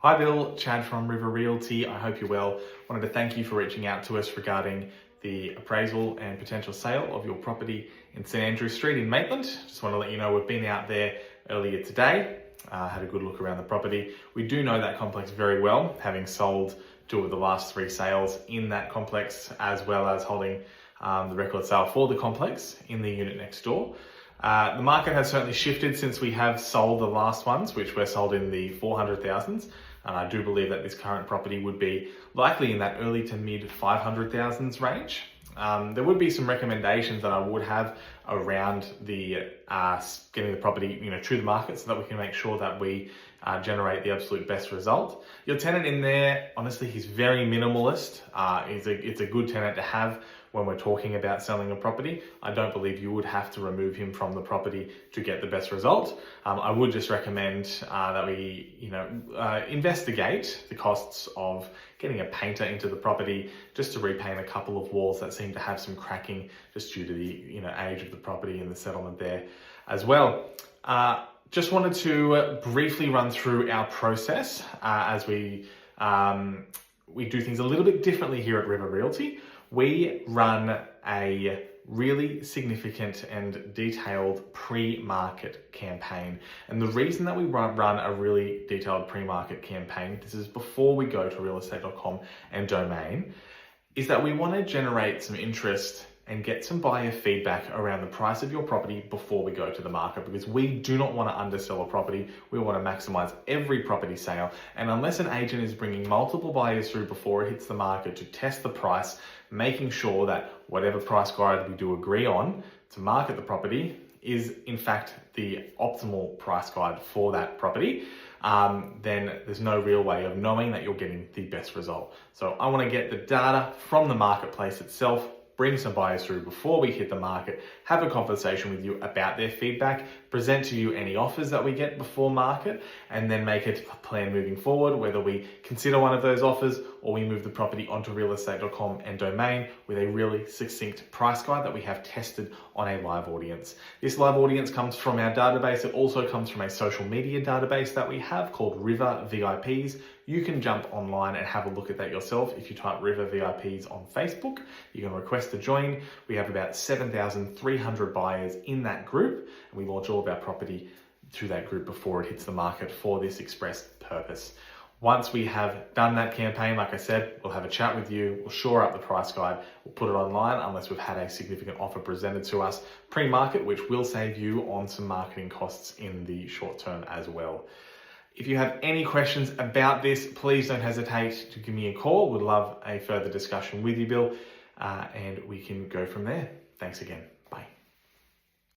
Hi Bill, Chad from River Realty. I hope you're well. Wanted to thank you for reaching out to us regarding the appraisal and potential sale of your property in St Andrew Street in Maitland. Just want to let you know we've been out there earlier today, had a good look around the property. We do know that complex very well, having sold 2 of the last 3 sales in that complex, as well as holding the record sale for the complex in the unit next door. The market has certainly shifted since we have sold the last ones, which were sold in the 400,000s. And I do believe that this current property would be likely in that early to mid 500,000s range. There would be some recommendations that I would have around the getting the property, to the market, so that we can make sure that we generate the absolute best result. Your tenant in there, honestly, he's very minimalist. It's a good tenant to have when we're talking about selling a property. I don't believe you would have to remove him from the property to get the best result. I would just recommend that we, investigate the costs of getting a painter into the property just to repaint a couple of walls that seem to have some cracking just due to the, age of the property and the settlement there as well. Just wanted to briefly run through our process as we do things a little bit differently here at River Realty. We run a really significant and detailed pre-market campaign. And the reason that we run a really detailed pre-market campaign, this is before we go to realestate.com and Domain, is that we want to generate some interest and get some buyer feedback around the price of your property before we go to the market, because we do not want to undersell a property. We want to maximize every property sale. And unless an agent is bringing multiple buyers through before it hits the market to test the price, making sure that whatever price guide we do agree on to market the property is in fact the optimal price guide for that property, then there's no real way of knowing that you're getting the best result. So I want to get the data from the marketplace itself, bring some buyers through before we hit the market, have a conversation with you about their feedback, present to you any offers that we get before market, and then make a plan moving forward, whether we consider one of those offers or we move the property onto realestate.com and Domain with a really succinct price guide that we have tested on a live audience. This live audience comes from our database. It also comes from a social media database that we have called River VIPs. You can jump online and have a look at that yourself. If you type River VIPs on Facebook, you can request to join. We have about 7,300 buyers in that group, and we launch all of our property through that group before it hits the market for this express purpose. Once we have done that campaign, like I said, we'll have a chat with you, we'll shore up the price guide, we'll put it online unless we've had a significant offer presented to us pre-market, which will save you on some marketing costs in the short term as well. If you have any questions about this, please don't hesitate to give me a call. We'd love a further discussion with you, Bill, and we can go from there. Thanks again.